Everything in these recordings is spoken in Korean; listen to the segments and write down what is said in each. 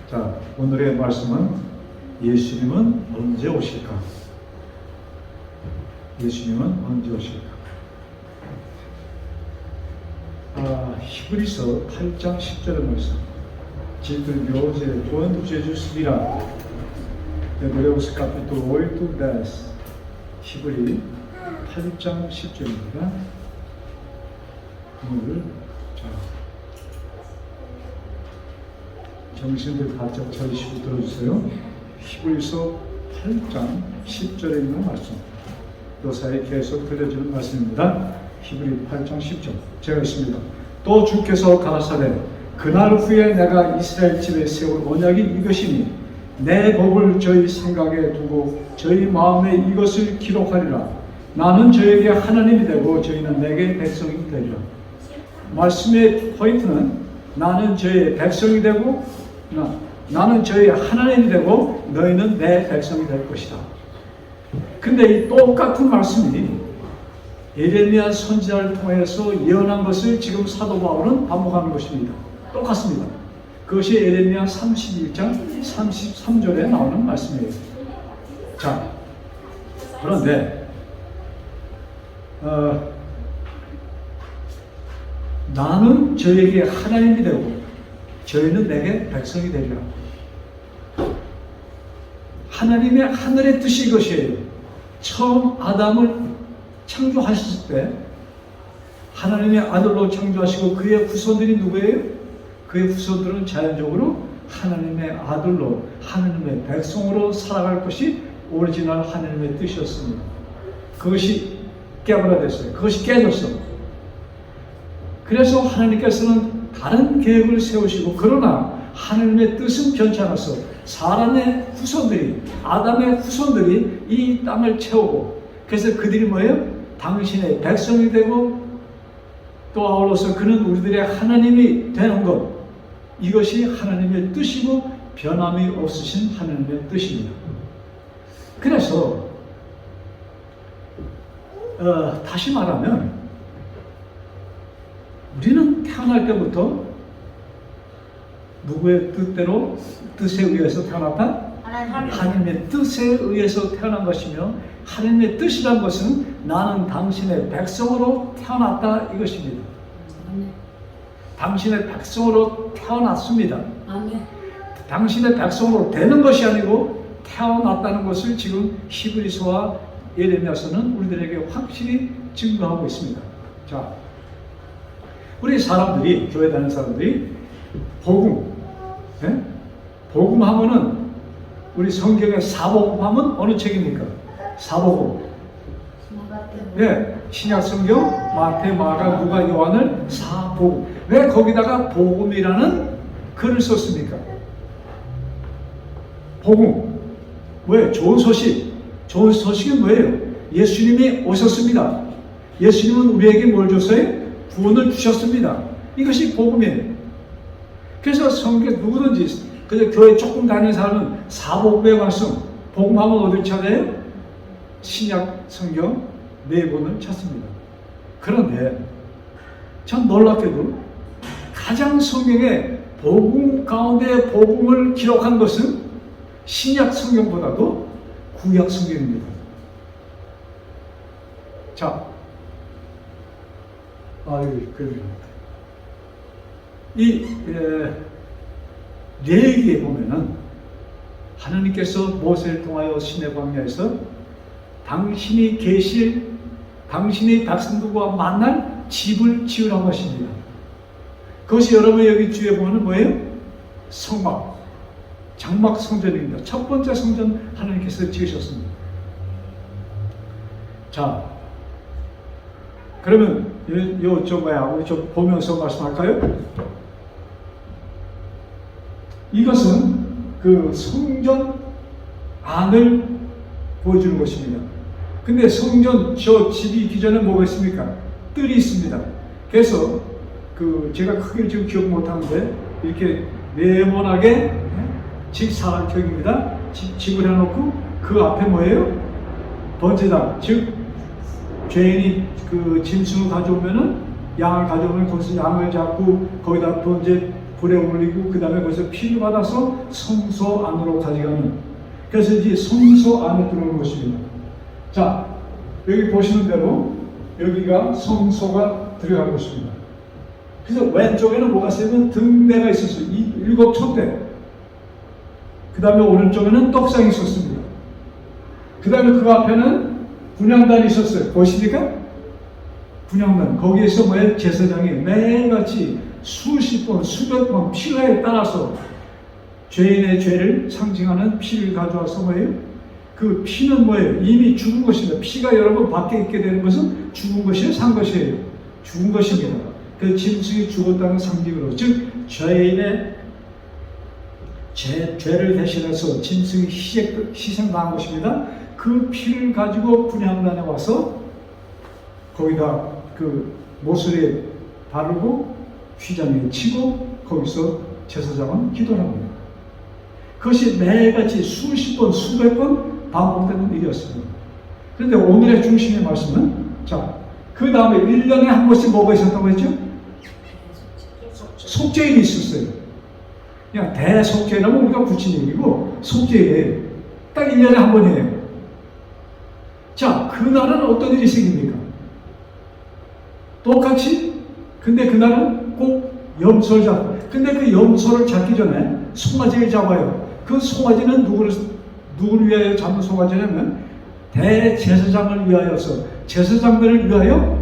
자, 오늘의 말씀은 예수님은 언제 오실까? 예수님은 언제 오실까? 히브리서 8장 10절의 말씀. Título de hoje é Quando Jesus virá. Hebreus capítulo 8, 10. 히브리 8장 10절입니다. 오늘 정신들 바짝 차리시고 들어주세요. 히브리서 8장 10절에 있는 말씀. 또 사이 계속 들려주는 말씀입니다. 히브리 8장 10절. 제가 있습니다. 또 주께서 가라사대 그날 후에 내가 이스라엘 집에 세울 언약이 이것이니 내 법을 저희 생각에 두고 저희 마음에 이것을 기록하리라. 나는 저에게 하나님이 되고 저희는 내게 백성이 되리라. 말씀의 포인트는 나는 저의 백성이 되고 나는 저의 하나님이 되고 너희는 내 백성이 될 것이다. 근데 이 똑같은 말씀이 예레미야 선지자를 통해서 예언한 것을 지금 사도 바울은 반복하는 것입니다. 똑같습니다. 그것이 예레미야 31장 33절에 나오는 말씀이에요. 자, 그런데 나는 저에게 하나님이 되고 저희는 내게 백성이 되리라. 하나님의 하늘의 뜻이 이것이에요. 처음 아담을 창조하셨을 때 하나님의 아들로 창조하시고 그의 후손들이 누구예요? 그의 후손들은 자연적으로 하나님의 아들로 하나님의 백성으로 살아갈 것이 오리지널 하나님의 뜻이었습니다. 그것이 깨버려졌어요. 그것이 깨졌어. 그래서 하나님께서는 다른 계획을 세우시고 그러나 하나님의 뜻은 변치 않았어. 사람의 후손들이 아담의 후손들이 이 땅을 채우고 그래서 그들이 뭐예요? 당신의 백성이 되고 또 아울러서 그는 우리들의 하나님이 되는 것 이것이 하나님의 뜻이고 변함이 없으신 하나님의 뜻입니다. 그래서 다시 말하면 우리는 태어날 때부터 누구의 뜻대로 뜻에 의해서 태어났다? 하나님의 뜻에 의해서 태어난 것이며 하나님의 뜻이란 것은 나는 당신의 백성으로 태어났다 이것입니다. 당신의 백성으로 태어났습니다. 당신의 백성으로 되는 것이 아니고 태어났다는 것을 지금 히브리서와 예레미야서는 우리들에게 확실히 증거하고 있습니다. 자, 우리 사람들이 교회 다니는 사람들이 복음, 복음 하면은 우리 성경의 사복음 하면 어느 책입니까? 사복음. 신약 성경 마태, 마가, 누가, 요한을 사복음. 왜 거기다가 복음이라는 글을 썼습니까? 복음. 왜? 좋은 소식. 좋은 소식은 뭐예요? 예수님이 오셨습니다. 예수님은 우리에게 뭘 줬어요? 구원을 주셨습니다. 이것이 복음이에요. 그래서 성경 누구든지 그저 교회 조금 다니는 사람은 사복음의 말씀, 복음하면 어딜 찾아요? 신약 성경 네 권을 찾습니다. 그런데 참 놀랍게도 가장 성경에 복음 가운데 복음을 기록한 것은 신약 성경보다도 구약 성경입니다. 자, 이 레위기에 보면은 하나님께서 모세를 통하여 시내 광야에서 당신이 계실 당신의 백성들과 만날 집을 지으라는 것입니다. 그것이 여러분 여기 주에 보면 뭐예요? 성막, 장막 성전입니다. 첫 번째 성전 하나님께서 지으셨습니다. 자, 그러면 우리 저 보면서 말씀할까요? 이것은 그 성전 안을 보여주는 것입니다. 근데 성전 저 집이 있기 전에 뭐가 있습니까? 뜰이 있습니다. 그래서 제가 크게 지금 기억 못하는데 이렇게 네모나게 직사각형입니다. 집을 해놓고 그 앞에 뭐예요? 번제단, 즉 죄인이 그 짐승을 가져오면은 양을 가져오면 거기서 양을 잡고 거기다 번제 불에 올리고 그 다음에 거기서 피를 받아서 성소 안으로 가져가는, 그래서 이제 성소 안에 들어오는 것입니다. 자, 여기 보시는 대로 여기가 성소가 들어간 것입니다. 그래서 왼쪽에는 뭐가 있으면 등대가 있었어요. 7촛대. 그 다음에 오른쪽에는 떡상이 있었습니다. 그 다음에 그 앞에는 분향단이 있었어요. 보십니까? 분향단. 거기에서 뭐예요? 제사장이 매일같이 수십 번, 수백 번 피라에 따라서 죄인의 죄를 상징하는 피를 가져와서 뭐예요? 그 피는 뭐예요? 이미 죽은 것입니다. 피가 여러분 밖에 있게 되는 것은 죽은 것이에요? 산 것이에요? 죽은 것입니다. 그 짐승이 죽었다는 상징으로, 즉 죄인의 죄를 대신해서 짐승이 희생당한 것입니다. 그 피를 가지고 분향단에 와서 거기다 그 모서리에 바르고 휘장에 치고 거기서 제사장은 기도를 합니다. 그것이 매일같이 수십 번, 수백 번 반복되는 일이었습니다. 그런데 오늘의 중심의 말씀은, 자, 그 다음에 1년에 한 번씩 뭐가 있었다고 했죠? 속죄일이 있었어요. 그냥 대속죄라면 우리가 붙인 얘기고, 속죄일이에요. 딱 1년에 한 번이에요. 자, 그날은 어떤 일이 생깁니까? 똑같이, 근데 그날은 꼭 염소를 잡고, 근데 그 염소를 잡기 전에 송아지를 잡아요. 그 송아지는 누구를 위하여 잡는 송아지냐면 대제사장을 위하여서, 제사장들을 위하여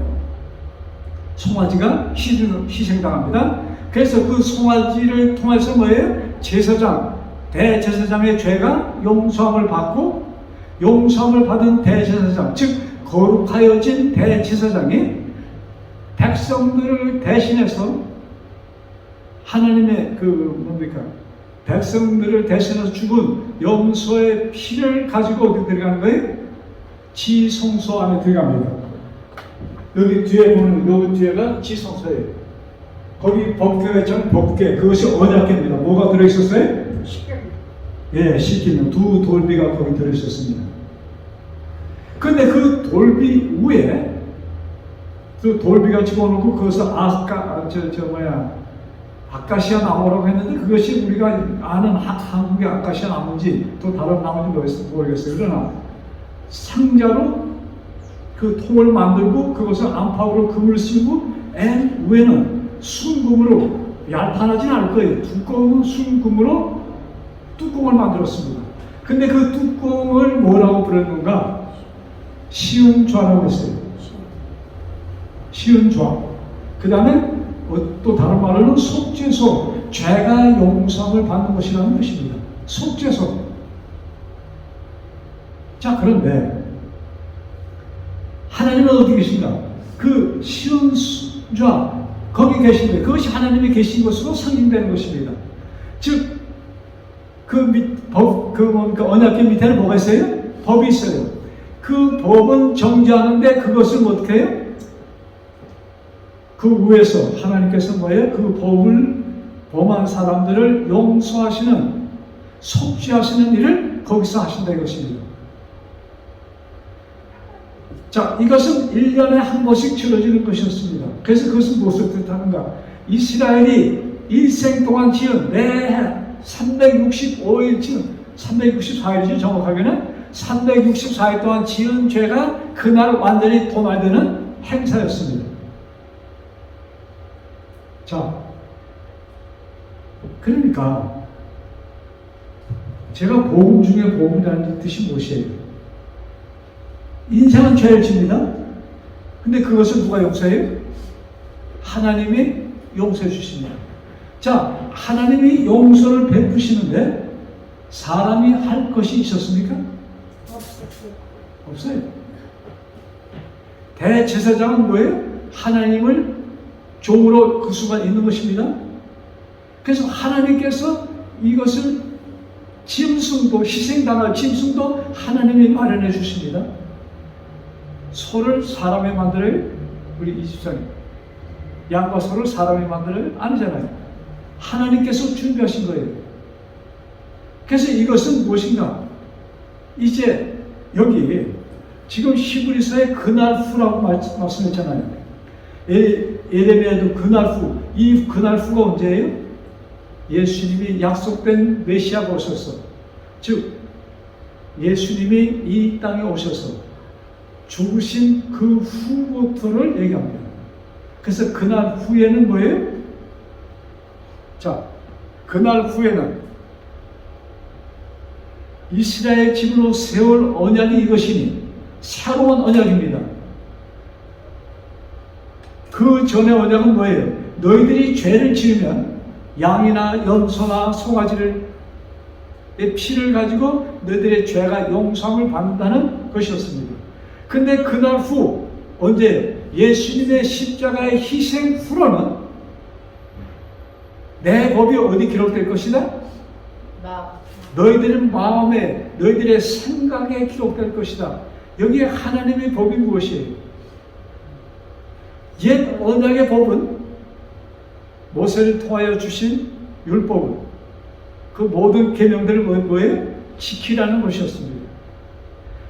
송아지가 희생당합니다. 그래서 그 송아지를 통해서 뭐예요? 제사장, 대제사장의 죄가 용서함을 받고, 용서함을 받은 대제사장, 즉 거룩하여진 대제사장이 백성들을 대신해서 하나님의 백성들을 대신해서 죽은 염소의 피를 가지고 어디 들어가는 거예요? 지성소 안에 들어갑니다. 여기 뒤에 보는, 여기 뒤에가 지성소예요. 거기 법궤가 있잖아요. 법궤. 그것이 언약궤입니다. 뭐가 들어있었어요? 예, 시키는 두 돌비가 거기 들어있었습니다. 근데 그 돌비 위에 그 돌비가 집어넣고 거기서 아카시아 나무라고 했는데, 그것이 우리가 아는 한국의 아카시아 나무인지 또 다른 나무인지 모르겠어요. 그러나 상자로 그 통을 만들고 그것을 안팎으로 금을 씌우고 맨 위에는 순금으로, 얄판하진 않을 거예요. 두꺼운 순금으로 뚜껑을 만들었습니다. 근데 그 뚜껑을 뭐라고 부르는가? 시은좌라고 했어요. 시은좌. 그 다음에 또 다른 말로는 속죄소, 죄가 용서함을 받는 것이라는 것입니다. 속죄소. 자, 그런데 하나님은 어디 계신가? 그 시은좌, 거기 계신데 그것이 하나님이 계신 것으로 상징되는 것입니다. 즉, 그 언약궤 밑에는 뭐가 있어요? 법이 있어요. 그 법은 정지하는데 그것을 어떻게 해요? 그 위에서 하나님께서 뭐예요? 그 법을 범한 사람들을 용서하시는, 속죄하시는 일을 거기서 하신다 이것입니다. 자, 이것은 1년에 한 번씩 치러지는 것이었습니다. 그래서 그것은 무엇을 뜻하는가? 이스라엘이 일생 동안 지은, 매해 365일 지은, 364일이죠 정확하게는 364일 동안 지은 죄가 그날 완전히 도말되는 행사였습니다. 자, 그러니까 제가 복음 중에 복음이라는 뜻이 무엇이에요? 인생은 죄를 집니다. 근데 그것을 누가 용서해요? 하나님이 용서해 주십니다. 자, 하나님이 용서를 베푸시는데 사람이 할 것이 있었습니까? 없어요. 대제사장은 뭐예요? 하나님을 종으로 그 수가 있는 것입니다. 그래서 하나님께서 이것을 짐승도, 희생당할 짐승도 하나님이 마련해 주십니다. 소를 사람이 만들어요? 우리 20장에 양과 소를 사람이 만들어요? 아니잖아요. 하나님께서 준비하신 거예요. 그래서 이것은 무엇인가? 이제 여기 지금 히브리서의 그날 후라고 말씀했잖아요. 예레미야도 그날 후, 이 그날 후가 언제예요? 예수님이 약속된 메시아가 오셔서, 즉 예수님이 이 땅에 오셔서 죽으신 그 후부터를 얘기합니다. 그래서 그날 후에는 뭐예요? 자, 그날 후에는 이스라엘 집으로 세울 언약이 이것이니 새로운 언약입니다. 그 전의 언약은 뭐예요? 너희들이 죄를 지으면 양이나 염소나 송아지를 피를 가지고 너희들의 죄가 용서함을 받는다는 것이었습니다. 근데 그날 후, 언제? 예수님의 십자가의 희생 후로는 내 법이 어디 기록될 것이다? 너희들의 마음에, 너희들의 생각에 기록될 것이다. 여기에 하나님의 법이 무엇이에요? 옛 언약의 법은 모세를 통하여 주신 율법은 그 모든 계명들을 뭐예요? 지키라는 것이었습니다.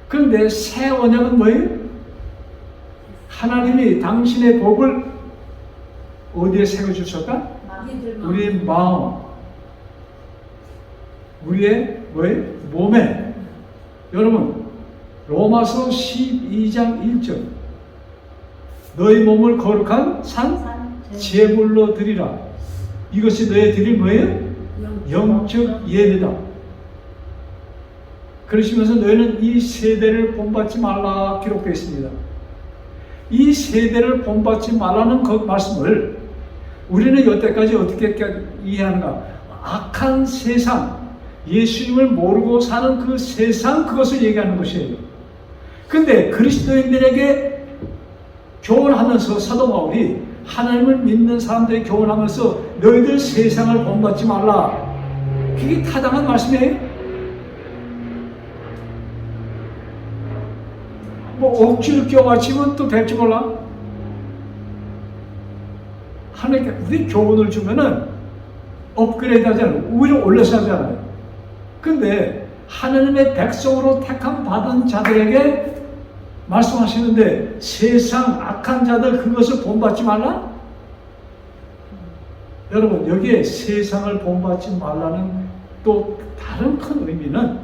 그런데 새 언약은 뭐예요? 하나님이 당신의 법을 어디에 새겨주셨다? 우리의 마음, 우리의 뭐예요? 몸에. 여러분, 로마서 12장 1절, 너희 몸을 거룩한 산 제물로 드리라. 이것이 너희 드릴 뭐예요? 영적 예배다. 그러시면서 너희는 이 세대를 본받지 말라 기록되어 있습니다. 이 세대를 본받지 말라는 그 말씀을 우리는 여태까지 어떻게 이해하는가? 악한 세상, 예수님을 모르고 사는 그 세상, 그것을 얘기하는 것이에요. 근데 그리스도인들에게 교훈하면서 사도 바울이 하나님을 믿는 사람들에게 교훈하면서 너희들 세상을 본받지 말라. 그게 타당한 말씀이에요? 뭐 억지로 껴맞추면 또 될지 몰라. 하나님께 우리 교훈을 주면은 업그레이드 하잖아요. 오히려 올려서 하잖아요. 근데 하나님의 백성으로 택함 받은 자들에게 말씀하시는데 세상 악한 자들 그것을 본받지 말라? 여러분, 여기에 세상을 본받지 말라는 또 다른 큰 의미는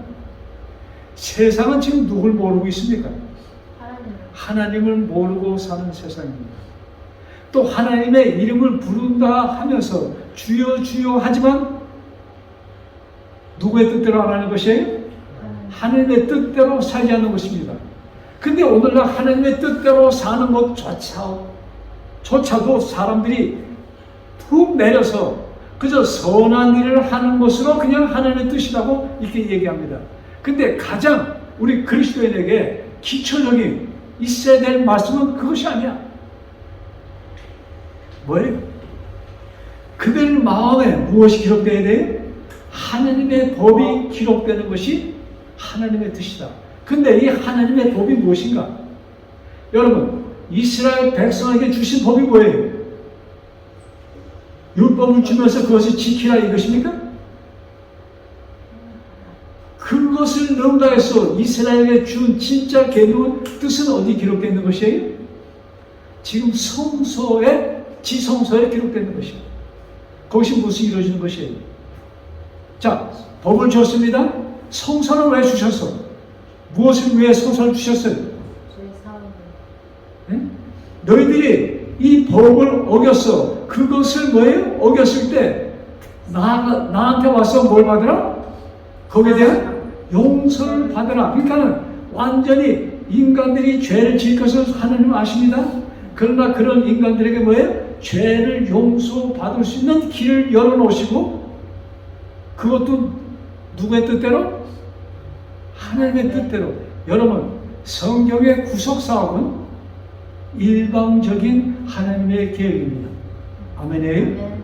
세상은 지금 누굴 모르고 있습니까? 하나님을 모르고 사는 세상입니다. 또 하나님의 이름을 부른다 하면서 주여 주여 하지만 누구의 뜻대로 안 하는 것이에요? 하나님의 뜻대로 살지 않는 것입니다. 근데 오늘날 하나님의 뜻대로 사는 것조차도 사람들이 툭 내려서 그저 선한 일을 하는 것으로 그냥 하나님의 뜻이라고 이렇게 얘기합니다. 근데 가장 우리 그리스도인에게 기초적인 있어야 될 말씀은 그것이 아니야. 뭐예요? 그들 마음에 무엇이 기록되어야 돼요? 하나님의 법이 기록되는 것이 하나님의 뜻이다. 근데 이 하나님의 법이 무엇인가? 여러분, 이스라엘 백성에게 주신 법이 뭐예요? 율법을 주면서 그것을 지키라 이것입니까? 그것을 능가해서 이스라엘에게 준 진짜 계명은 뜻은 어디 기록되어 있는 것이에요? 지금 성서에, 지성서에 기록되어 있는 것이에요. 그것이 무엇이 이루어지는 것이에요? 자, 법을 줬습니다. 성서는 왜 주셨어? 무엇을 위해 성서를 주셨어요? 네? 너희들이 이 법을 어겼어. 그것을 뭐예요? 어겼을 때 나한테 와서 뭘 받으라? 거기에 대한 용서를 받으라. 그러니까는 완전히 인간들이 죄를 지을 것을 하나님은 아십니다. 그러나 그런 인간들에게 뭐예요? 죄를 용서받을 수 있는 길을 열어놓으시고 그것도 누구의 뜻대로? 하나님의 뜻대로. 여러분, 성경의 구속사업은 일방적인 하나님의 계획입니다. 아멘이에요? 네.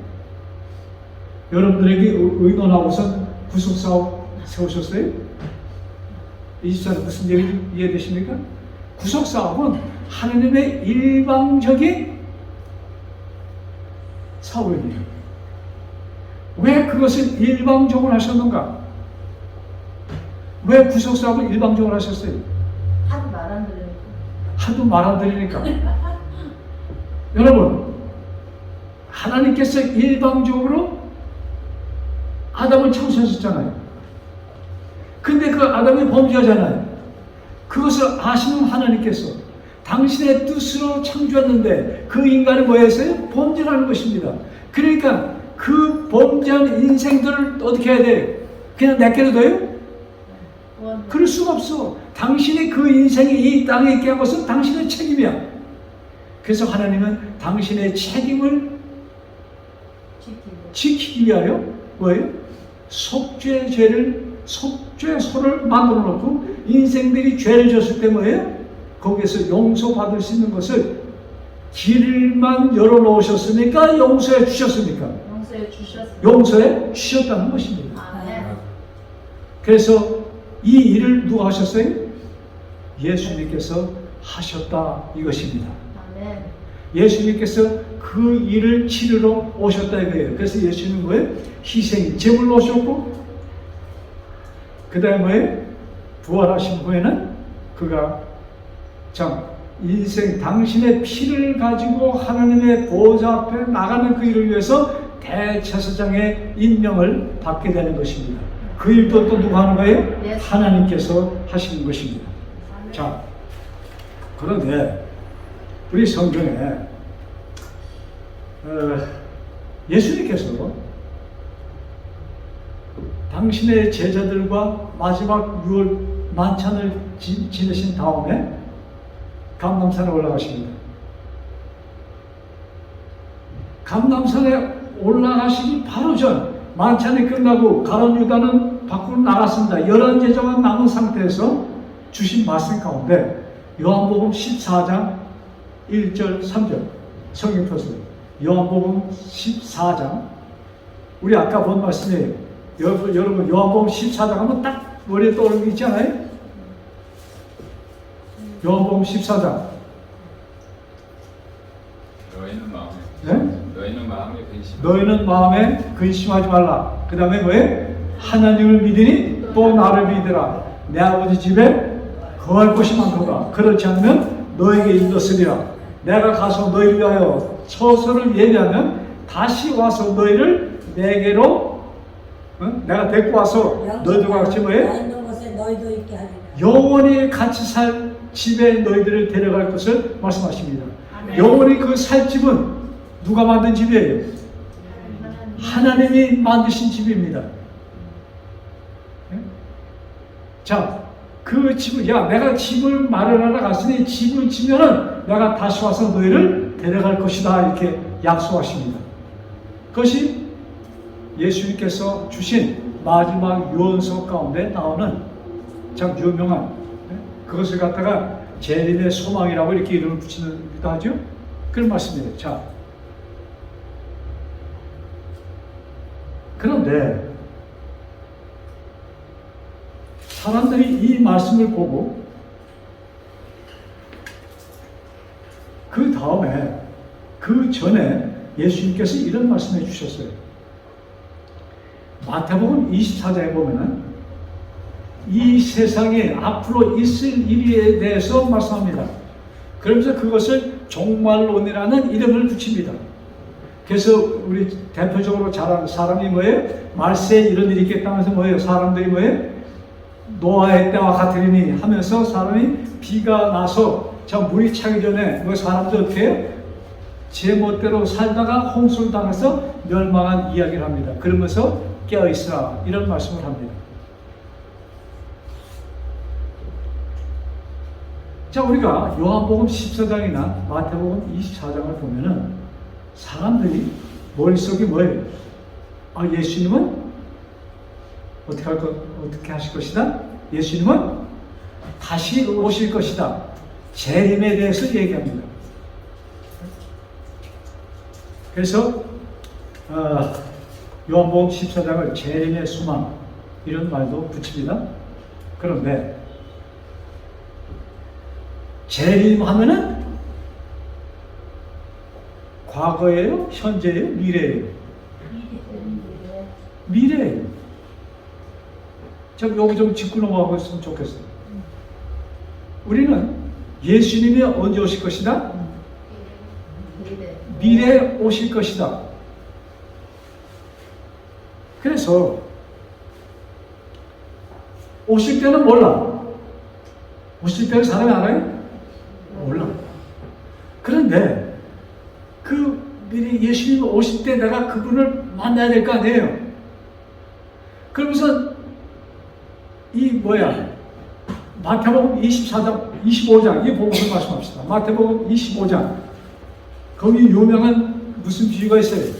여러분들에게 의논하고선 구속사업 세우셨어요? 이 집사는 무슨 얘기 이해되십니까? 구속사업은 하나님의 일방적인 사업입니다. 왜 그것을 일방적으로 하셨는가? 왜 구속사업을 일방적으로 하셨어요? 하도 말 안 들으니까. 여러분, 하나님께서 일방적으로 아담을 창조하셨잖아요. 근데 그 아담이 범죄하잖아요. 그것을 아시는 하나님께서 당신의 뜻으로 창조했는데 그 인간은 뭐였어요? 범죄라는 것입니다. 그러니까 그 범죄한 인생들을 어떻게 해야 돼요? 그냥 내버려둬요? 그럴 수가 없어. 당신이 그 인생이 이 땅에 있게 한 것은 당신의 책임이야. 그래서 하나님은 당신의 책임을 지키기 위하여 뭐예요? 속죄소를 만들어 놓고 인생들이 죄를 졌을 때 뭐예요? 거기에서 용서받을 수 있는 것을 길만 열어놓으셨으니까 용서해 주셨습니까? 용서해 주셨다는 것입니다. 그래서 이 일을 누가 하셨어요? 예수님께서 하셨다 이것입니다. 예수님께서 그 일을 치르러 오셨다 이거예요. 그래서 예수님은 뭐예요? 희생이 제물로 오셨고 그 다음에 뭐예요? 부활하신 후에는 그가 참 인생 당신의 피를 가지고 하나님의 보좌 앞에 나가는 그 일을 위해서 대제사장의 임명을 받게 되는 것입니다. 그 일도 또 누가 하는 거예요? 하나님께서 하시는 것입니다. 자, 그런데 우리 성경에 예수님께서 당신의 제자들과 마지막 유월 만찬을 지내신 다음에 감람산에 올라가십니다. 감람산에 올라가시기 바로 전 만찬이 끝나고 가룟 유다는 밖으로 나갔습니다. 11제자가 남은 상태에서 주신 말씀 가운데 요한복음 14장 1절 3절 성경 펴세요. 요한복음 14장 우리 아까 본 말씀이에요. 여러분 요한복음 14장 하면 딱 머리에 떠오르는 게 있지 않아요? 요한복음 14장 너희는 마음에 근심하지 말라. 그 다음에 뭐예요? 하나님을 믿으니 또 나를 믿으라. 내 아버지 집에 거할 곳이 많도다. 그렇지 않으면 너에게 이르렀으리라. 내가 가서 너희를 위하여 처소를 예비하면 다시 와서 너희를 내게로 내가 데리고 와서 너희들과 같이 뭐예요? 영원히 같이 살 집에 너희들을 데려갈 것을 말씀하십니다. 영원히 그 살 집은 누가 만든 집이에요? 하나님이 만드신 집입니다. 자, 그 집을 내가 집을 마련하러 갔으니 집을 지면은 내가 다시 와서 너희를 데려갈 것이다 이렇게 약속하십니다. 그것이 예수님께서 주신 마지막 유언서 가운데 나오는 참 유명한 그것을 갖다가 재림의 소망이라고 이렇게 이름을 붙이기도 하죠. 그런 말씀이에요. 자, 그런데 사람들이 이 말씀을 보고 그 다음에 그 전에 예수님께서 이런 말씀해 주셨어요. 마태복음 24장에 보면은 이 세상에 앞으로 있을 일에 대해서 말씀합니다. 그러면서 그것을 종말론이라는 이름을 붙입니다. 그래서 우리 대표적으로 잘하는 사람이 뭐예요? 말세에 이런 일이 있겠다 하면서 뭐예요? 사람들이 뭐예요? 노아의 때와 같으리니 하면서 사람이 비가 나서 저 물이 차기 전에 뭐 사람들 어떻게 해요? 제 멋대로 살다가 홍수를 당해서 멸망한 이야기를 합니다. 그러면서 깨어있으라 이런 말씀을 합니다. 자, 우리가 요한복음 14장이나 마태복음 24장을 보면은 사람들이 머릿속에 뭐예요? 예수님은 어떻게 하실 것이다? 예수님은 다시 오실 것이다. 재림에 대해서 얘기합니다. 그래서 요한복음 14장을 재림의 소망 이런 말도 붙입니다. 그런데 재림하면은 과거예요? 현재예요? 미래예요? 미래예요. 좀 여기 좀 짚고 넘어가고 있으면 좋겠어요. 우리는 예수님이 언제 오실 것이다? 미래에 오실 것이다. 그래서 오실 때는 몰라. 오실 때는 사람이 알아요? 몰라. 그런데 그 미리 예수님 오실 때 내가 그분을 만나야 될 거 아니에요. 그러면서 마태복음 24장, 25장 이 복음을 말씀합시다. 마태복음 25장 거기 유명한 무슨 비유가 있어요?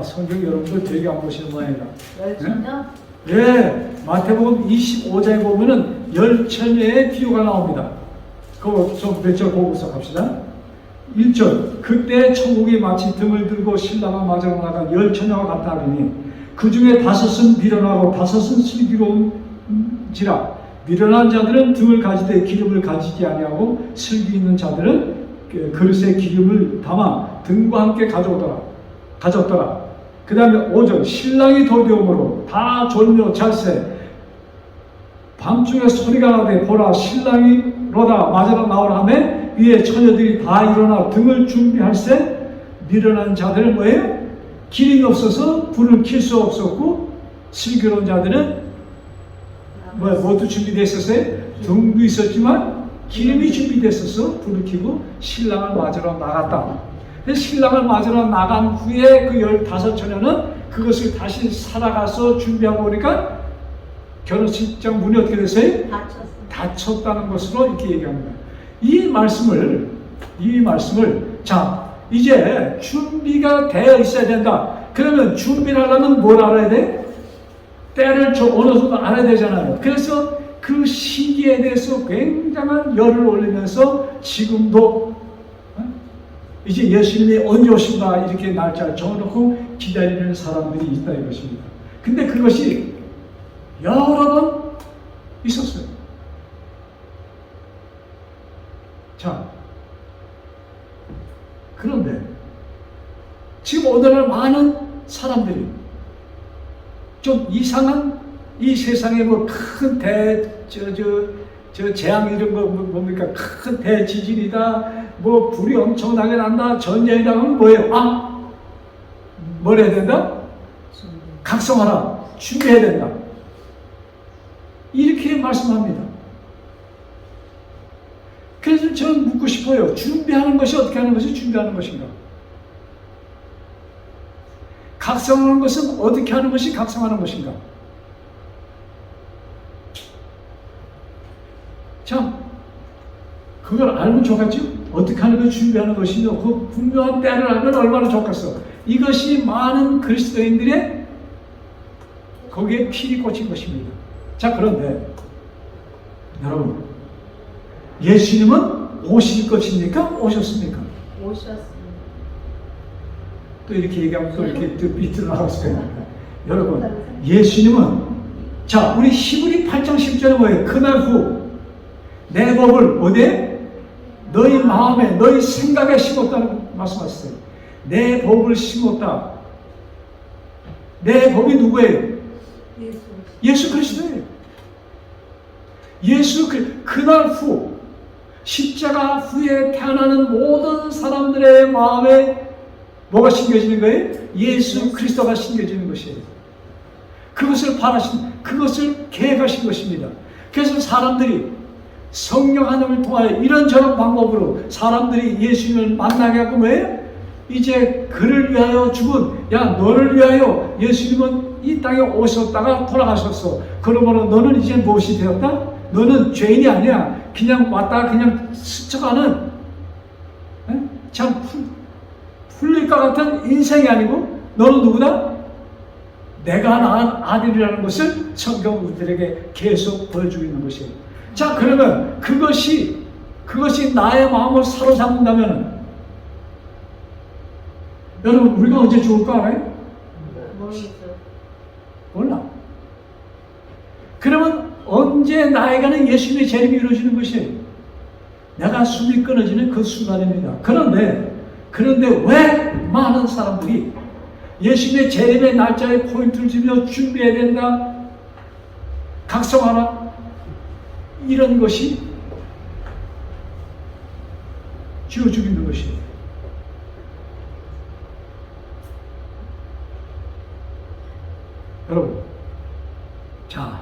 성경 여러분들 되게 안 보시는 모양이다. 열천녀? 네, 마태복음 25장에 보면은 열처녀의 비유가 나옵니다. 그거 좀 몇 절 보고서 갑시다. 1절, 그때 천국이 마치 등을 들고 신랑을 맞으러 나간 열처녀와 같다 하니 그 중에 5은 미련하고 5은 슬기로운지라. 미련한 자들은 등을 가지되 기름을 가지지 아니하고 슬기 있는 자들은 그릇에 기름을 담아 등과 함께 가졌더라. 그 다음에 5절, 신랑이 도되므로 다 졸며 잘세. 밤중에 소리가 나되 보라 신랑이 로다 맞으러 나오라 하매 위에 처녀들이 다 일어나 등을 준비할세. 미련한 자들은 뭐예요? 기름이 없어서 불을 켤 수 없었고, 슬기로운 자들은 모두 준비되어 있었어요? 등도 있었지만 기름이 준비됐어서 불을 켜고 신랑을 맞으러 나갔다. 신랑을 맞으러 나간 후에 그 15처녀는 그것을 다시 살아가서 준비하고 오니까 결혼식장 문이 어떻게 됐어요? 닫혔다는 것으로 이렇게 얘기합니다. 이 말씀을 자, 이제 준비가 되어 있어야 된다. 그러면 준비를 하려면 뭘 알아야 돼? 때를 어느 정도 알아야 되잖아요. 그래서 그 시기에 대해서 굉장한 열을 올리면서 지금도 이제 예수님이 언제 오신가 이렇게 날짜를 정해놓고 기다리는 사람들이 있다 이것입니다. 근데 그것이 여러 번 있었어요. 자, 그런데 지금 오늘날 많은 사람들이 좀 이상한 이 세상에 뭐 큰 재앙 이런 거 뭡니까? 큰 대지진이다. 뭐 불이 엄청나게 난다. 전쟁이다 하면 뭐예요? 뭘 해야 된다? 각성하라. 준비해야 된다. 이렇게 말씀합니다. 그래서 저는 묻고 싶어요. 준비하는 것이 어떻게 하는 것이 준비하는 것인가? 각성하는 것은 어떻게 하는 것이 각성하는 것인가? 참, 그걸 알면 좋겠죠? 어떻게 하는 것이 준비하는 것이며 그 분명한 때를 알면 얼마나 좋겠어. 이것이 많은 그리스도인들의 거기에 필이 꽂힌 것입니다. 자, 그런데 여러분, 예수님은 오실 것입니까? 오셨습니까? 오셨습니다. 또 이렇게 얘기하면 또 이렇게 밑으로 나갔어요. 여러분, 예수님은 자, 우리 히브리 8장 10절에 뭐예요? 그날 후 내 법을 어디에? 너희 마음에, 너희 생각에 심었다는 말씀하셨어요. 내 법을 심었다. 내 법이 누구예요? 예수 그리스도예요. 그날 후 십자가 후에 태어나는 모든 사람들의 마음에 뭐가 심겨지는 거예요? 예수 그리스도가 심겨지는 것이에요. 그것을 계획하신 것입니다. 그래서 사람들이 성령 하나님을 통하여 이런저런 방법으로 사람들이 예수님을 만나게 하고 뭐예요? 이제 그를 위하여 죽은, 너를 위하여 예수님은 이 땅에 오셨다가 돌아가셨어. 그러므로 너는 이제 무엇이 되었다? 너는 죄인이 아니야. 그냥 왔다가 그냥 스쳐가는 참 풀릴 것 같은 인생이 아니고 너는 누구다? 내가 낳은 아들이라는 것을 성경 우리들에게 계속 보여주고 있는 것이에요. 자, 그러면 그것이 나의 마음을 사로잡는다면 여러분, 우리가 언제 죽을 거 알아요? 몰라. 그러면 언제 나에게는 예수님의 재림이 이루어지는 것이에요? 내가 숨이 끊어지는 그 순간입니다. 그런데 왜 많은 사람들이 예수님의 재림의 날짜에 포인트를 주며 준비해야 된다, 각성하라, 이런 것이 쥐어주고 있는 것이에요. 여러분, 자,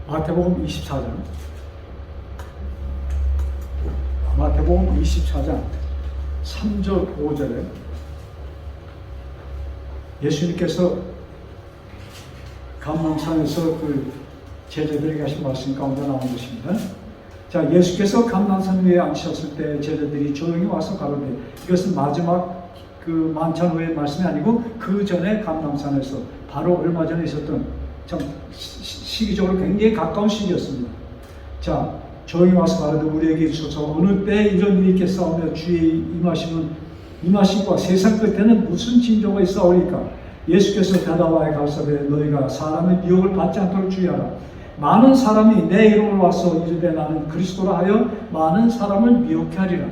마태복음 24장. 마태복음 24장 3절 5절에 예수님께서 감람산에서 그 제자들에게 하신 말씀 가운데 나온 것입니다. 자, 예수께서 감람산 위에 앉으셨을 때 제자들이 조용히 와서 가로되, 이것은 마지막 그 만찬 후의 말씀이 아니고 그 전에 감람산에서 바로 얼마 전에 있었던 참 시기적으로 굉장히 가까운 시기였습니다. 자, 조용히 와서 가로되 우리에게 주소서 어느 때 이런 일이 있겠사오며 주의 임하심과 세상 끝에는 무슨 징조가 있사오리까? 예수께서 대답하여 가로되 너희가 사람의 미혹을 받지 않도록 주의하라. 많은 사람이 내 이름으로 와서 이르되 나는 그리스도라 하여 많은 사람을 미혹해 하리라.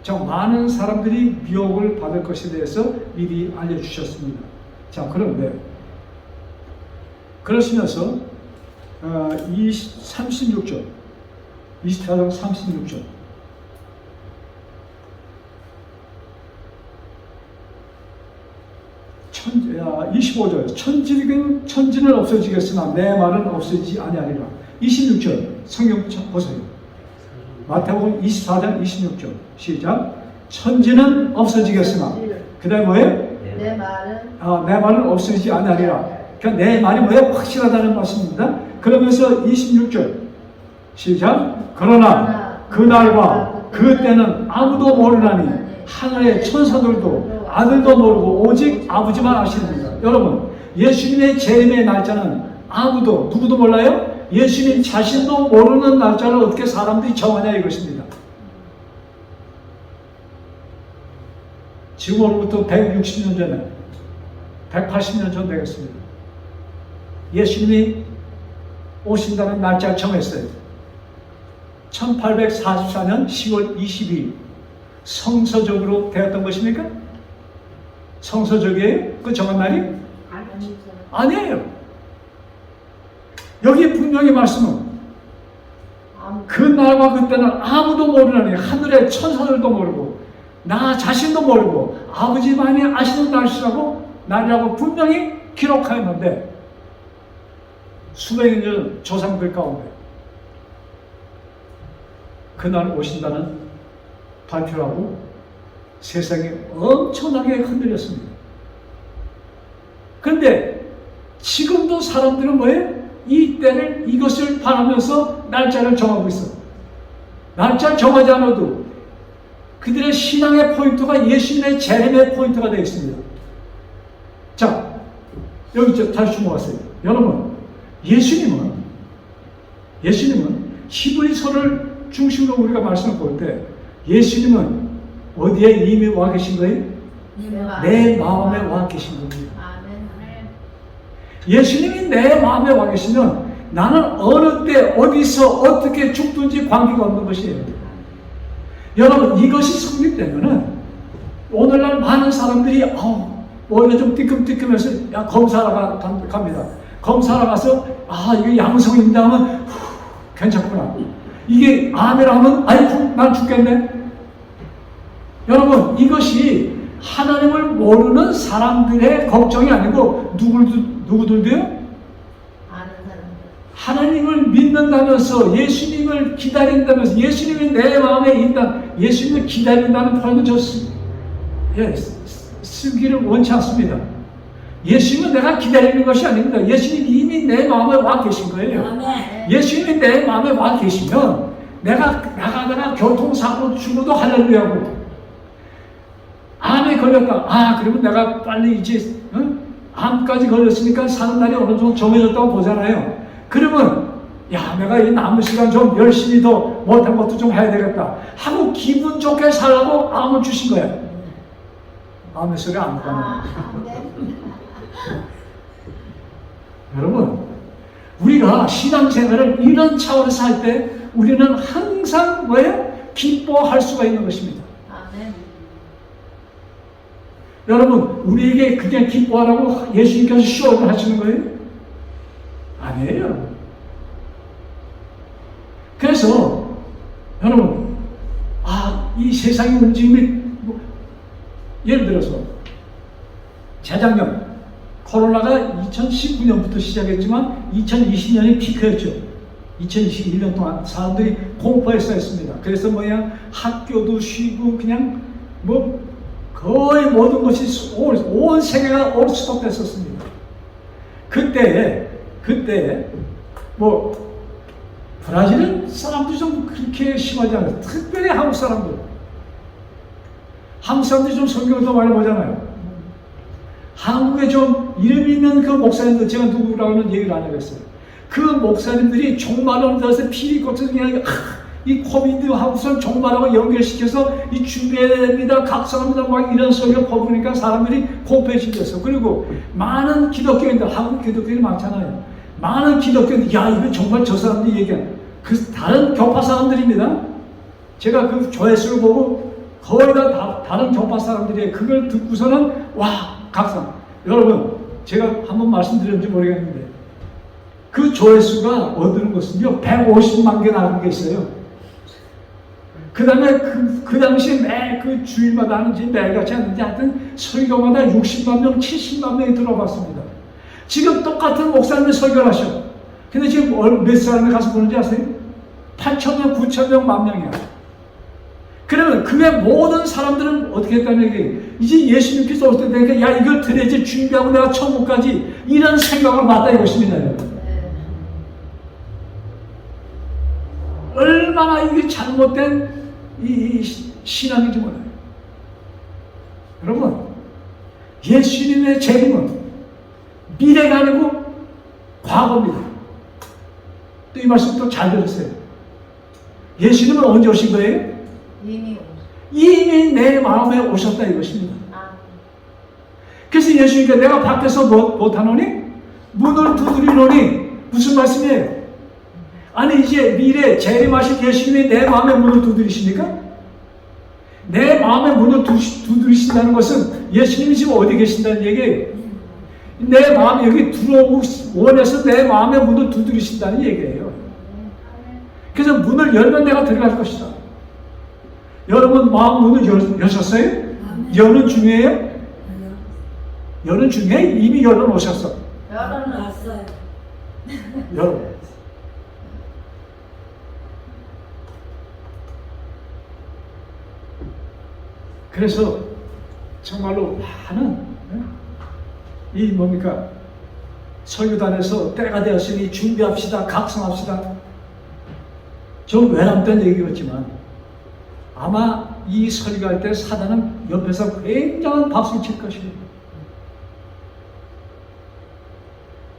자, 많은 사람들이 미혹을 받을 것에 대해서 미리 알려주셨습니다. 자, 그런데 그러시면서 36절 24장 36절 25절 천지는 없어지겠으나 내 말은 없어지지 아니하리라. 26절 성경 보세요. 마태복음 24장 26절 시작. 천지는 없어지겠으나 그 다음에 뭐예요? 내 말은 없어지지 아니하리라. 그러니까 내 말이 뭐예요? 확실하다는 말씀입니다. 그러면서 26절 시작. 그러나 그날과 그때는 아무도 모르나니 하늘의 천사들도 아들도 모르고 오직 아버지만 아시느니라. 여러분, 예수님의 재림의 날짜는 누구도 몰라요? 예수님 자신도 모르는 날짜를 어떻게 사람들이 정하냐 이것입니다. 지금으로부터 160년 전에 180년 전 되겠습니다. 예수님이 오신다는 날짜를 정했어요. 1844년 10월 22일 성서적으로 되었던 것입니까? 성서적이에요? 그 정한 날이? 아니에요. 여기 분명히 말씀은 그 날과 그때는 아무도 모르나니 하늘의 천사들도 모르고 나 자신도 모르고 아버지만이 아시는 날이라고 분명히 기록하였는데 수백년 전 조상들 가운데 그날 오신다는 발표를 하고 세상이 엄청나게 흔들렸습니다. 그런데 지금도 사람들은 뭐예요? 이것을 바라면서 날짜를 정하고 있어. 날짜를 정하지 않아도 그들의 신앙의 포인트가 예수님의 재림의 포인트가 되어 있습니다. 자, 여기 다시 주목하세요. 여러분, 예수님은 히브리서를 중심으로 우리가 말씀을 볼 때 예수님은 어디에 이미 와 계신 거예요? 내 마음에 와 계신 겁니다. 예수님이 내 마음에 와 계시면 나는 어느 때 어디서 어떻게 죽든지 관계가 없는 것이에요. 여러분, 이것이 성립되면은 오늘날 많은 사람들이 원래 좀 띠끔띠끔해서 검사하러 갑니다. 검사하러 가서 이게 양성입니다 하면 괜찮구나. 이게 암이라 하면 아이고 난 죽겠네. 여러분, 이것이 하나님을 모르는 사람들의 걱정이 아니고 누구들도요? 하나님을 믿는다면서 예수님을 기다린다면서 예수님이 내 마음에 있다, 예수님을 기다린다는 표현은 쓰기를 원치 않습니다. 예수님은 내가 기다리는 것이 아닙니다. 예수님이 이미 내 마음에 와 계신 거예요. 예수님이 내 마음에 와 계시면 내가 나가거나 교통사고로 죽어도 할렐루야고, 암에 걸렸다. 그러면 내가 빨리 이제 암까지 걸렸으니까 사는 날이 어느 정도 정해졌다고 보잖아요. 그러면 내가 이 남은 시간 좀 열심히 더 못한 것도 좀 해야 되겠다 하고 기분 좋게 살라고 암을 주신 거야. 암의 소리 안 가네. 여러분, 우리가 신앙생활을 이런 차원에서 할 때 우리는 항상 뭐예요? 기뻐할 수가 있는 것입니다. 여러분, 우리에게 그냥 기뻐하라고 예수님께서 쇼를 하시는 거예요? 아니에요. 그래서 여러분, 이 세상의 움직임이 예를 들어서 재작년 코로나가 2019년부터 시작했지만 2020년이 피크였죠. 2021년 동안 사람들이 공포에 쌓였습니다. 그래서 학교도 쉬고 그냥 거의 모든 것이 온 세계가 얼스톱됐었습니다. 그때 브라질 사람들이 좀 그렇게 심하지 않아요. 특별히 한국 사람들이 좀 성경을 더 많이 보잖아요. 한국에 좀 이름 있는 그 목사님들, 제가 누구라고는 얘기를 안 하겠어요. 그 목사님들이 종말론에 들어서 피리 꽂혀서 그냥 이 코비드 하고선 종말하고 연결시켜서 이 준비해야 됩니다. 각성합니다. 막 이런 소리가 퍼부니까 사람들이 공포해지겠어. 그리고 많은 기독교인들, 한국 기독교인이 많잖아요. 많은 기독교인들, 야, 이거 정말 저 사람들이 얘기한 그 다른 교파 사람들입니다. 제가 그 조회수를 보고 거의 다 다른 교파 사람들이 그걸 듣고서는 와, 각성. 여러분, 제가 한번 말씀드렸는지 모르겠는데 그 조회수가 얻는 것은요 150만 개 나온 게 있어요. 그 다음에 그 당시에 매 그 주일마다 하는지 매일같이 하는지 하여튼 설교마다 60만 명, 70만 명이 들어봤습니다. 지금 똑같은 목사님이 설교를 하셔. 근데 지금 몇 사람이 가서 보는지 아세요? 8,000명, 9,000명, 10,000명이야. 그러면 그 외 모든 사람들은 어떻게 했다는 얘기예요? 이제 예수님께서 올 때 되니까 야, 이걸 들어야지 준비하고 내가 천국까지 이런 생각을 맞다 이것입니다. 얼마나 이게 잘못된 이 신앙인지 몰라요. 여러분, 예수님의 재림은 미래가 아니고 과거입니다. 또 이 말씀 또 잘 들으세요. 예수님은 언제 오신 거예요? 이미 내 마음에 오셨다 이것입니다. 그래서 예수님께 내가 밖에서 못하노니 문을 두드리노니 무슨 말씀이에요? 아니 이제 미래 재림하실 예수님이 내 마음의 문을 두드리십니까? 내 마음의 문을 두드리신다는 것은 예수님이 지금 어디 계신다는 얘기예요. 내 마음에 여기 들어오고 원해서 내 마음의 문을 두드리신다는 얘기예요. 그래서 문을 열면 내가 들어갈 것이다. 여러분 마음 문을 여셨어요? 여는 중요해요? 여는 중요해? 이미 열은 오셨어. 열은 왔어요. 여러분 그래서 정말로 많은 이 뭡니까 설교단에서 때가 되었으니 준비합시다, 각성합시다. 좀 외람된 얘기였지만 아마 이 설교할 때 사단은 옆에서 굉장한 박수를 칠 것입니다.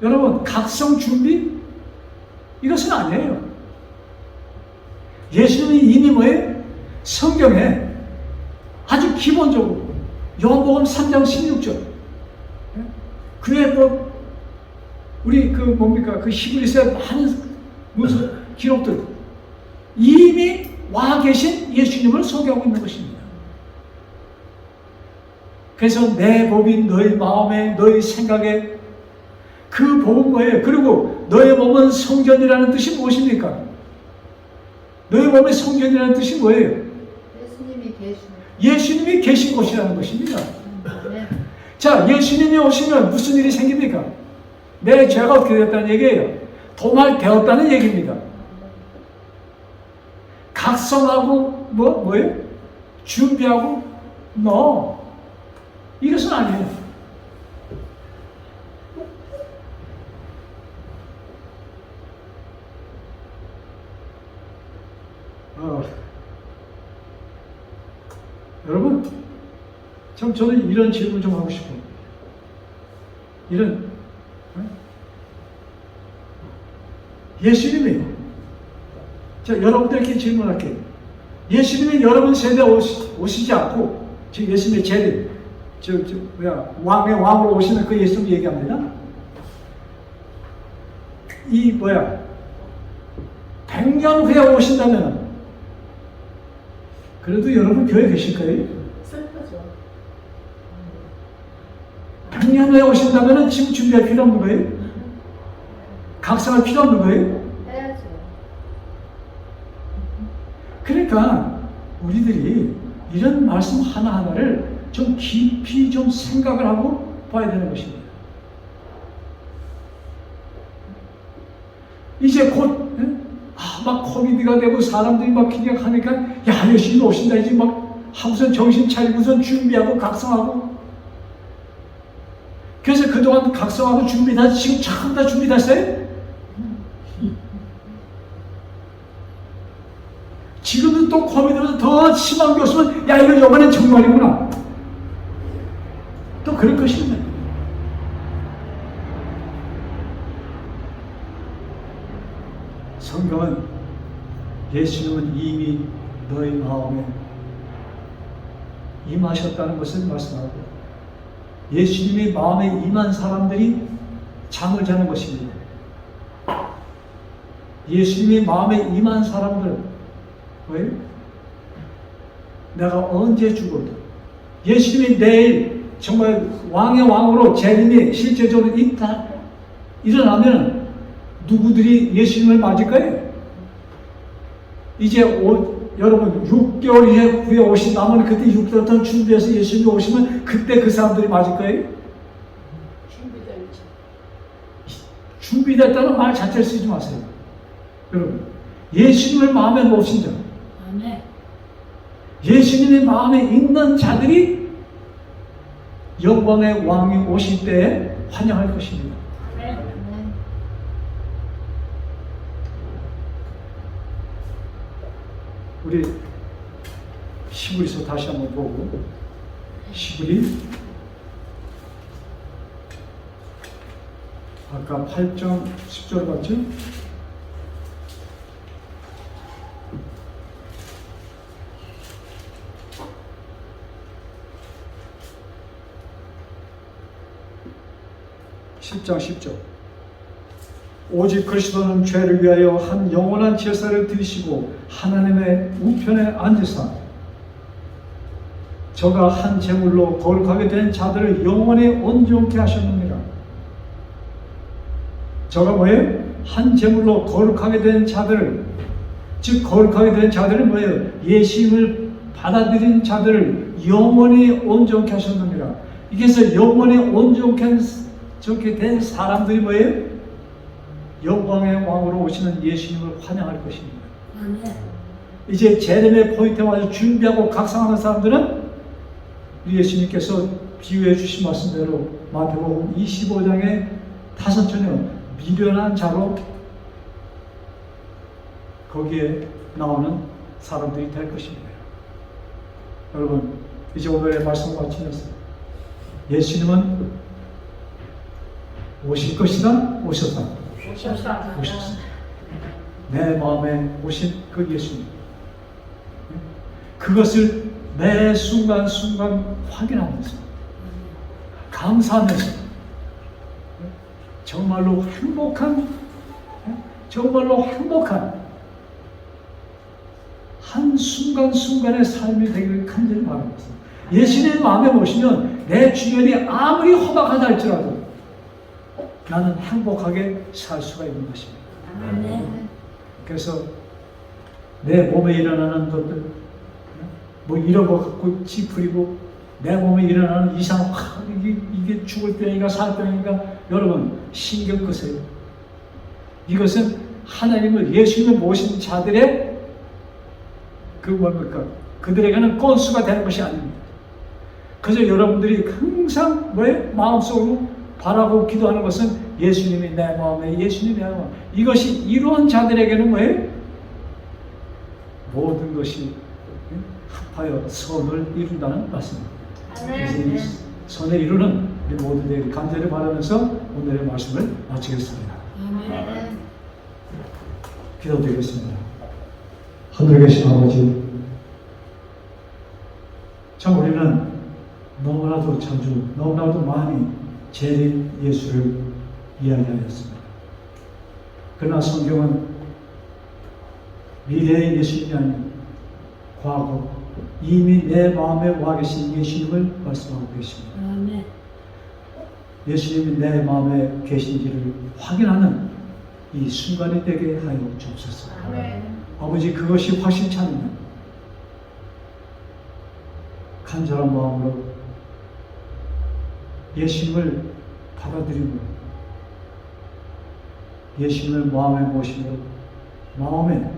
여러분 각성 준비 이것은 아니에요. 예수님이 이미 뭐예요? 성경에 아주 기본적으로 요한복음 3장 16절 그의 우리 그 히브리서의 많은 문서 기록들 이미 와 계신 예수님을 소개하고 있는 것입니다. 그래서 내 법이 너희 마음에 너희 생각에 그 복은 뭐예요? 그리고 너의 몸은 성전이라는 뜻이 무엇입니까? 너의 몸의 성전이라는 뜻이 뭐예요? 예수님이 계신 곳이라는 것입니다. 자, 예수님이 오시면 무슨 일이 생깁니까? 내 죄가 어떻게 되었다는 얘기예요? 도말되었다는 얘기입니다. 각성하고 뭐예요? 준비하고 이것은 아니에요. 여러분, 저는 이런 질문 좀 하고 싶어요. 예수님이, 여러분들께 질문할게요. 예수님이 여러분 세대에 오시지 않고, 지금 예수님의 재림, 왕의 왕으로 오시는 그 예수님 얘기합니다. 100년 후에 오신다면, 그래도 여러분 교회 계실 거예요? 슬프죠. 100년 후에 오신다면 지금 준비할 필요 없는 거예요? 각성할 필요 없는 거예요? 해야죠. 그러니까 우리들이 이런 말씀 하나하나를 좀 깊이 좀 생각을 하고 봐야 되는 것입니다. 이제 곧 막 코비드가 되고 사람들이 막 기약하니까 야 예수님 오신다 이제 막 하고선 정신 차리고선 준비하고 각성하고 그래서 그동안 각성하고 준비 다 지금 참 다 준비 됐어요? 지금은 또 코비드로 더 심한 게 없으면 야 이거 이번엔 정말이구나 또 그럴 것입니다. 성경은 예수님은 이미 너희 마음에 임하셨다는 것을 말씀하고 예수님이 마음에 임한 사람들이 잠을 자는 것입니다. 예수님이 마음에 임한 사람들은 왜? 내가 언제 죽어도 예수님이 내일 정말 왕의 왕으로 재림이 실제적으로 있다 일어나면 누구들이 예수님을 맞을 거예요? 이제 여러분 6개월 후에 오신다면 그때 6개월 동안 준비해서 예수님이 오시면 그때 그 사람들이 맞을 거예요? 준비됐다는 말 자체를 쓰지 마세요. 여러분 예수님을 마음에 놓으신 자 예수님의 마음에 있는 자들이 영광의 왕이 오실 때에 환영할 것입니다. 우리 시브리서 다시 한번 보고 시브리 아까 8장 10절 봤죠? (10장 10절) 오직 그리스도는 죄를 위하여 한 영원한 제사를 드리시고 하나님의 우편에 앉으사 저가 한 제물로 거룩하게 된 자들을 영원히 온전케 하셨느니라. 저가 뭐예요? 한 제물로 거룩하게 된 자들을, 즉 거룩하게 된 자들은 뭐예요? 예수님을 받아들인 자들을 영원히 온전케 하셨느니라. 이게서 영원히 온전케 된 사람들이 뭐예요? 영광의 왕으로 오시는 예수님을 환영할 것입니다. 이제 재림의 포인트에 와서 준비하고 각성하는 사람들은 우리 예수님께서 비유해 주신 말씀대로 마태복음 25장의 5처녀 미련한 자로 거기에 나오는 사람들이 될 것입니다. 여러분 이제 오늘의 말씀을 마치면서 예수님은 오실 것이다 오셨다. 오셨습니다. 내 마음에 오신 그 예수님 그것을 매 순간순간 확인하면서 감사하면서 정말로 행복한 한 순간순간의 삶이 되기를 간절히 바랍니다. 예수님 마음에 오시면 내 주변이 아무리 허박하다 할지라도 나는 행복하게 살 수가 있는 것입니다. 그래서 내 몸에 일어나는 것들 뭐 이런 거 갖고 찌푸리고 내 몸에 일어나는 이상 이게 죽을 병인가 살 병인가 여러분 신경 끄세요. 이것은 하나님을 예수님을 모신 자들의 그 뭡니까 그들에게는 건수가 되는 것이 아닙니다. 그래서 여러분들이 항상 뭐예요? 마음속으로 바라고 기도하는 것은 예수님이 내 마음에 예수님이 내 마음에 이것이 이루어진 자들에게는 뭐예요? 모든 것이 합하여 선을 이룬다는 말씀입니다. 그래서 선을 이루는 우리 모두에게 간절히 바라면서 오늘의 말씀을 마치겠습니다. 기도드리겠습니다. 하늘에 계신 아버지 참 우리는 너무나도 자주 너무나도 많이 재림 예수를 이야기하였습니다. 그러나 성경은 미래의 예수님이 아닌 과거 이미 내 마음에 와 계신 예수님을 말씀하고 계십니다. 예수님이 내 마음에 계신지를 확인하는 이 순간이 되게 하여 주옵소서. 아버지 그것이 확실치 않으면 간절한 마음으로 예수님을 받아들이므로 예수님을 마음에 모시며 마음에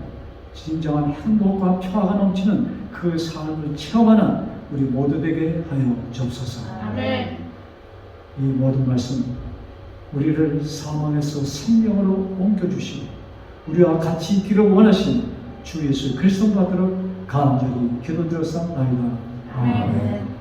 진정한 행복과 평화가 넘치는 그 삶을 체험하는 우리 모두 되게 하여 주옵소서. 아멘. 이 모든 말씀 우리를 사망에서 생명으로 옮겨주시고 우리와 같이 있기를 원하신 주 예수 그리스도 받들어 간절히 기도드렸사옵나이다. 아멘.